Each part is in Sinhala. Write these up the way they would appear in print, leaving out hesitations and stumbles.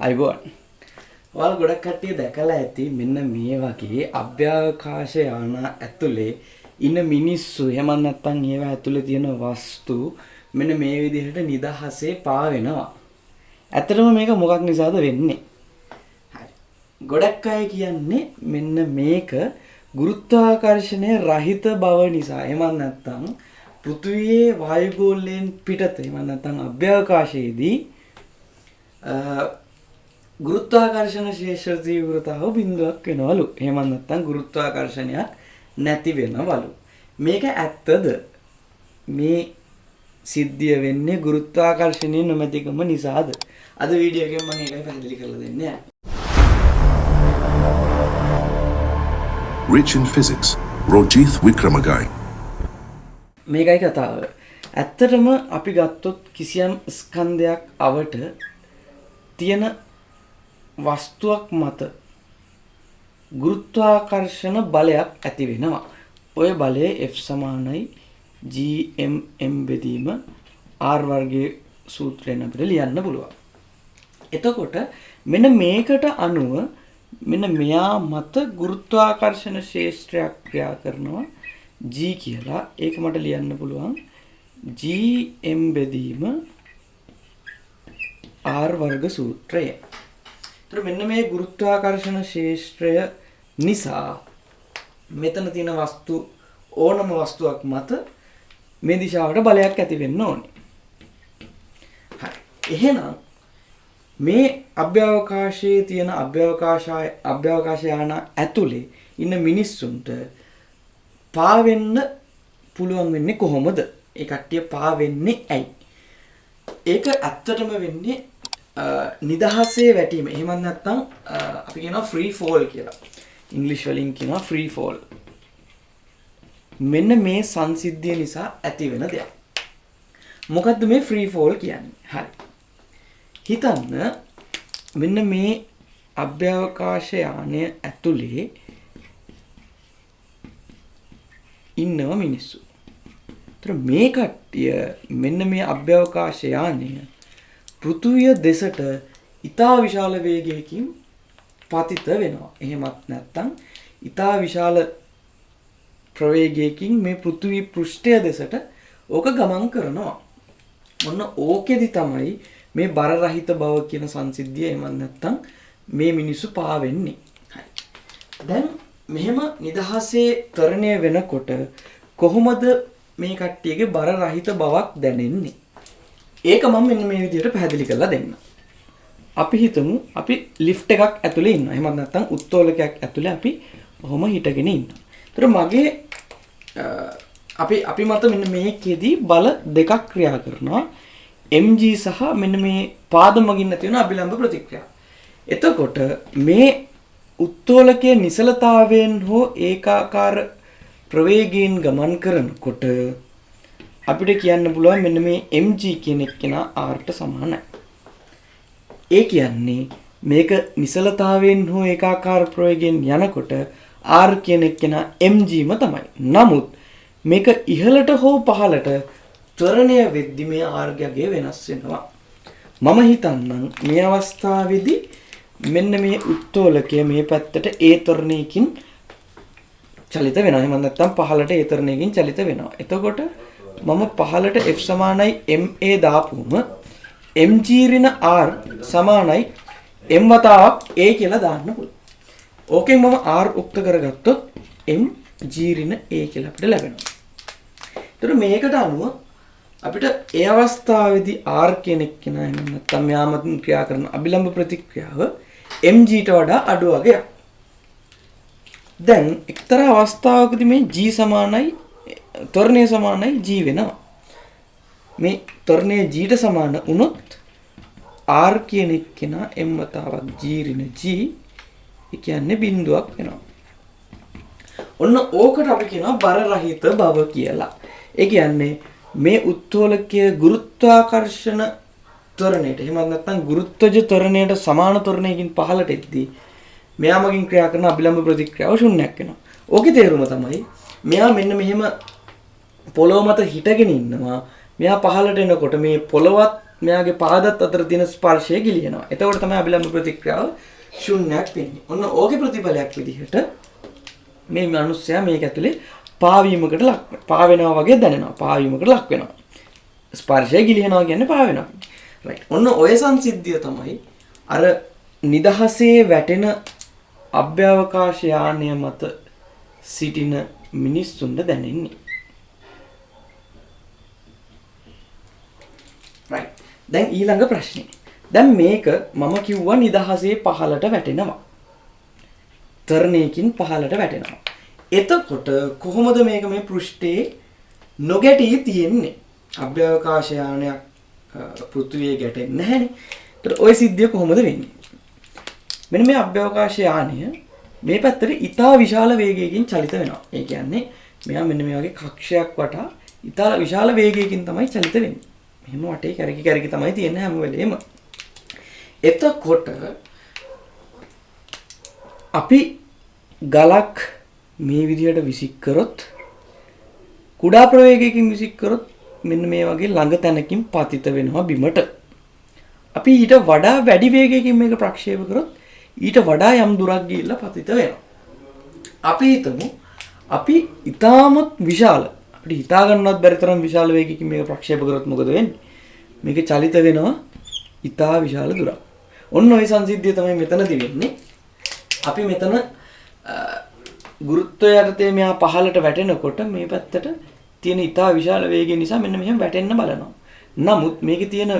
අයිබෝන්. ඔයාලා ගොඩක් කට්ටිය දැකලා ඇති මෙන්න මේ වගේ අභ්‍යවකාශ යාන ඇතුලේ ඉන්න මිනිස්සු එහෙම නැත්නම් ඒවා ඇතුලේ තියෙන වස්තු මෙන්න මේ විදිහට නිදහසේ පාවෙනවා. ඇත්තටම මේක මොකක් නිසාද වෙන්නේ? හරි. ගොඩක් අය කියන්නේ මෙන්න මේක ගුරුත්වාකර්ෂණය රහිත බව නිසා. එහෙම නැත්නම් පෘථිවියේ වායුගෝලයෙන් පිටත එහෙම නැත්නම් අභ්‍යවකාශයේදී ගුරුත්වාකර්ෂණ ශේෂ්ත්‍ර තීව්‍රතාව බිඳුවක් වෙනවලු. එහෙම නැත්නම් ගුරුත්වාකර්ෂණයක් නැති වෙනවලු. මේක ඇත්තද? මේ සිද්ධිය වෙන්නේ ගුරුත්වාකර්ෂණයේ නොමැතිකම නිසාද? අද වීඩියෝ එකෙන් මම ඒකයි පැහැදිලි කරලා දෙන්නේ. Rich in Physics, Rojith Wickramagai. මේකයි කතාව. ඇත්තටම අපි ගත්තොත් කිසියම් ස්කන්ධයක් අවට තියෙන වස්තුවක් මත ගුරුත්වාකර්ෂණ බලයක් ඇති වෙනවා. ඔය බලය F සමානයි gmm බෙදීම r වර්ගයේ සූත්‍රයෙන් අපිට ලියන්න පුළුවන්. එතකොට මෙන්න මේකට අනුව මෙන්න මෙයා මත ගුරුත්වාකර්ෂණ ශේෂ්ත්‍රයක් ක්‍රියා කරනවා g කියලා. ඒක මට ලියන්න පුළුවන් gm බෙදීම r වර්ග සූත්‍රය. ඒතර මෙන්න මේ ගුරුත්වාකර්ෂණ ශේෂ්ත්‍රය නිසා මෙතන තියෙන වස්තු ඕනම වස්තුවක් මත මේ දිශාවට බලයක් ඇති වෙන්න ඕනේ. හරි. එහෙනම් මේ අභ්‍යවකාශයේ තියෙන අභ්‍යවකාශ යාන ඇතුලේ ඉන්න මිනිස්සුන්ට පාවෙන්න පුළුවන් වෙන්නේ කොහොමද? ඒ කට්ටිය පාවෙන්නේ ඇයි? ඒක ඇත්තටම වෙන්නේ නිදහසේ වැටීම. එහෙම නැත්නම් අපි කියනවා ෆ්‍රී ෆෝල් කියලා. ඉංග්‍රීසි වලින් කියනවා ෆ්‍රී ෆෝල්. මෙන්න මේ සංසිද්ධිය නිසා ඇති වෙන දෙයක්. මොකද්ද මේ ෆ්‍රී ෆෝල් කියන්නේ? හරි. හිතන්න මෙන්න මේ අභ්‍යවකාශ යානය ඇතුලේ ඉන්නව මිනිස්සු. ඒතර මේ කට්ටිය මෙන්න මේ අභ්‍යවකාශ යානය පෘථුවිය දෙසට ඉතා විශාල වේගයකින් පතිත වෙනවා. එහෙමත් නැත්නම් ඉතා විශාල ප්‍රවේගයකින් මේ පෘථුවි පෘෂ්ඨය දෙසට ඕක ගමන් කරනවා. මොන ඕකෙදි තමයි මේ බර රහිත බව කියන සංසිද්ධිය එහෙම නැත්නම් මේ මිනිස්සු පාවෙන්නේ. හරි. දැන් මෙහෙම නිදහසේ තරණය වෙනකොට කොහොමද මේ කට්ටියගේ බර රහිත බවක් දැනෙන්නේ? ඒක මම මෙන්න මේ විදිහට පැහැදිලි කරලා දෙන්නම්. අපි හිතමු අපි ලිෆ්ට් එකක් ඇතුලේ ඉන්නවා. එහෙම නැත්නම් උත්තෝලකයක් ඇතුලේ අපි ඔහොම හිටගෙන ඉන්නවා. ඒතර මගේ අපි මත මෙන්න මේකෙදී බල දෙකක් ක්‍රියා කරනවා. mg සහ මෙන්න මේ පාද මගින් ඇති වෙන අභිලම්භ ප්‍රතික්‍රියාව. එතකොට මේ උත්තෝලකයේ නිසලතාවයෙන් හෝ ඒකාකාර ප්‍රවේගයෙන් ගමන් කරනකොට අපිට කියන්න පුළුවන් මෙන්න මේ mg කියන එක්කෙනා r ට සමානයි. ඒ කියන්නේ මේක නිසලතාවයෙන් හෝ ඒකාකාර ප්‍රවේගයෙන් යනකොට r කියන එක්කෙනා mgම තමයි. නමුත් මේක ඉහළට හෝ පහළට ත්වරණය වෙද්දි මේ r ගගේ වෙනස් වෙනවා. මම හිතන්නම් මේ අවස්ථාවේදී මෙන්න මේ උත්තෝලකය මේ පැත්තට a ත්වරණයකින් චලිත වෙනවා. එහෙම නැත්නම් පහළට a ත්වරණයකින් චලිත වෙනවා. එතකොට මම පහළට f සමානයි ma දාපුවම mg ඍණ r සමානයි m වතාවක් a කියලා දාන්න පුළුවන්. ඕකෙන් මම r උක්ත කරගත්තොත් mg ඍණ a කියලා අපිට ලැබෙනවා. ඒතර මේකට අනුව අපිට ඒ අවස්ථාවේදී r කියන එක්කෙනා එහෙම නැත්නම් යාමකින් ක්‍රියා කරන අභිලම්භ ප්‍රතික්‍රියාව mg ට වඩා අඩු වගේක්. දැන් එක්තරා අවස්ථාවකදී මේ g සමානයි ත්වරණය සමානයි g වෙනවා. මේ ත්වරණය g ට සමාන වුණොත් r කියන එක්කෙනා m වතාවක් g ඍණ g ඒ කියන්නේ බිඳුවක් වෙනවා. ඔන්න ඕකට අපි කියනවා බර රහිත බව කියලා. ඒ කියන්නේ මේ උත්තෝලකයේ ගුරුත්වාකර්ෂණ ත්වරණයට එහෙම නැත්නම් ගුරුත්වජ ත්වරණයට සමාන ත්වරණයකින් පහළට එද්දී මෙයාමකින් ක්‍රියා කරන අභිලම්භ ප්‍රතික්‍රියාව ශුන්‍යයක් වෙනවා. ඕකේ තේරුම තමයි මෙයා මෙන්න මෙහෙම පොළොව මත හිටගෙන ඉන්නවා. මෙයා පහළට එනකොට මේ පොළොවත් මෙයාගේ පාදත් අතර තියෙන ස්පර්ශය ගිලිනවා. එතකොට තමයි අභිලම්භ ප්‍රතික්‍රියාව ශුන්‍යයක් වෙන්නේ. ඔන්න ඕකේ ප්‍රතිඵලයක් විදිහට මේ මිනිස්සයා මේක ඇතුලේ පාවීමකට ලක් පාවෙනවා වගේ දැනෙනවා. පාවීමකට ලක් වෙනවා. ස්පර්ශය ගිලිනවා කියන්නේ පාවෙනවා. රයිට්. ඔන්න ඔය සංසිද්ධිය තමයි අර නිදහසේ වැටෙන අභ්‍යවකාශ යානය මත සිටින මිනිස්සුන්ට දැනෙන්නේ. රයිට්. දැන් ඊළඟ ප්‍රශ්නේ. දැන් මේක මම කිව්වා නිදහසේ පහළට වැටෙනවා. තරණයකින් පහළට වැටෙනවා. එතකොට කොහොමද මේක මේ පෘෂ්ඨයේ නොගැටී තියෙන්නේ? අභ්‍යවකාශ යානයක් පෘථිවියේ ගැටෙන්නේ නැහැනේ. ඒතර ওই සිද්ධිය කොහොමද වෙන්නේ? මෙන්න මේ අභ්‍යවකාශ යානය මේ පැත්තට ඉතා විශාල වේගයකින් චලිත වෙනවා. ඒ කියන්නේ මෙයා මෙන්න මේ වගේ කක්ෂයක් වටා ඉතා විශාල වේගයකින් තමයි චලිත වෙන්නේ. මෙහෙම වටේ කැරකි කැරකි තමයි තියෙන්නේ හැම වෙලේම. එතකොට අපි ගලක් මේ විදිහට විසික් කරොත් කුඩා ප්‍රවේගයකින් විසික් කරොත් මෙන්න මේ වගේ ළඟ තැනකින් පතිත වෙනවා බිමට. අපි ඊට වඩා වැඩි වේගයකින් මේක ප්‍රක්ෂේප කරොත් ඊට වඩා යම් දුරක් ගිහිල්ලා පතිත වෙනවා. අපි හිතමු අපි ඊටමත් විශාල අපිට හිතා ගන්නවත් බැරි තරම් විශාල වේගයකින් මේක ප්‍රක්ෂේප කරොත් මොකද වෙන්නේ? මේක චලිත වෙනවා ඊටා විශාල දුරක්. ඔන්න ඔය සංසිද්ධිය තමයි මෙතනදී වෙන්නේ. අපි මෙතන ගුරුත්වය යටතේ මෙහා පහළට වැටෙනකොට මේ පැත්තට තියෙන ඊටා විශාල වේගය නිසා මෙන්න මෙහෙම වැටෙන්න බලනවා. නමුත් මේකේ තියෙන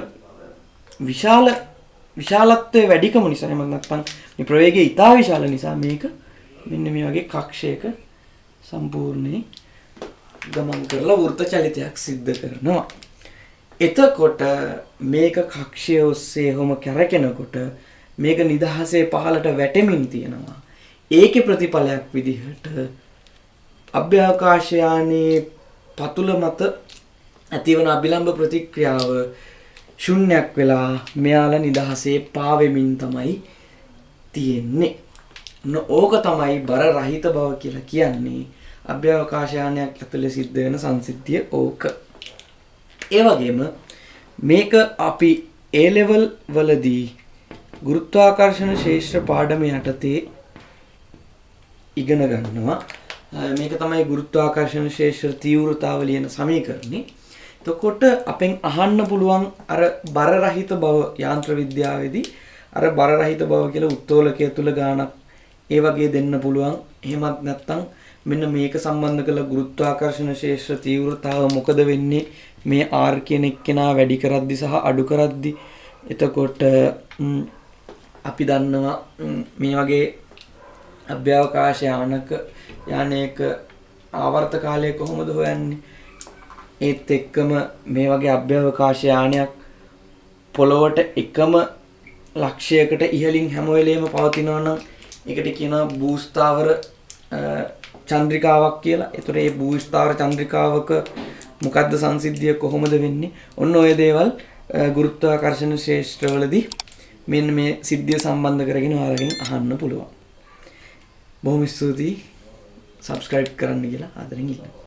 විශාලත්වයේ වැඩිකම නිසා එහෙම නැත්නම් මේ ප්‍රවේගය ඊටා විශාල නිසා මේක මෙන්න මේ වගේ කක්ෂයක සම්පූර්ණයෙන් ගමන් කරලා වෘත්ත චලිතයක් සිද්ධ කරනවා. එතකොට මේක කක්ෂය ඔස්සේ හැම කැරකෙනකොට මේක නිදහසේ පහළට වැටෙමින් තියෙනවා. ඒකේ ප්‍රතිඵලයක් විදිහට අභ්‍යවකාශ යානයේ පතුල මත ඇතිවන අභිලම්භ ප්‍රතික්‍රියාව ශුන්‍යයක් වෙලා මෙයාලා නිදහසේ පාවෙමින් තමයි තියෙන්නේ. ඕක තමයි බර රහිත බව කියලා කියන්නේ. අභ්‍යවකාශ යානයක් ඇතුලේ සිද්ධ වෙන සංසිද්ධිය ඕක. ඒ වගේම මේක අපි A level වලදී ගුරුත්වාකර්ෂණ ශේෂ්ත්‍ර පාඩම යටතේ ඉගෙන ගන්නවා. මේක තමයි ගුරුත්වාකර්ෂණ ශේෂ්ත්‍ර තීව්‍රතාව ලියන සමීකරණේ. එතකොට අපෙන් අහන්න පුළුවන් අර බර රහිත බව යාන්ත්‍ර විද්‍යාවේදී අර බර රහිත බව කියලා උත්තෝලකය තුල ගානක් ඒ වගේ දෙන්න පුළුවන්. එහෙමත් නැත්නම් මෙන්න මේක සම්බන්ධ කළ ගුරුත්වාකර්ෂණ ශේෂ්ත්‍ර තීව්‍රතාව මොකද වෙන්නේ මේ R කියන එක්කෙනා වැඩි කරද්දි සහ අඩු කරද්දි. එතකොට අපි දන්නවා මේ වගේ අභ්‍යවකාශ යානයක ආවර්ත කාලය කොහොමද හොයන්නේ? ඒත් එක්කම මේ වගේ අභ්‍යවකාශ යානයක් පොළොවට එකම ලක්ෂයකට ඉහළින් හැම වෙලේම පවතිනවා නම් ඒකට කියනවා භූස්ථාවර චන්ද්‍රිකාවක් කියලා. ඒතර මේ භූස්ථාවර චන්ද්‍රිකාවක මොකද්ද සංසිද්ධිය කොහොමද වෙන්නේ? ඔන්න ඔය දේවල් ගුරුත්වාකර්ෂණ ශේෂ්ත්‍රවලදී මෙන්න මේ සිද්ධිය සම්බන්ධ කරගෙන ඔයාලගෙන් අහන්න පුළුවන්. බොහොම ස්තුතියි. subscribe කරන්න කියලා ආදරෙන් ඉල්ලනවා.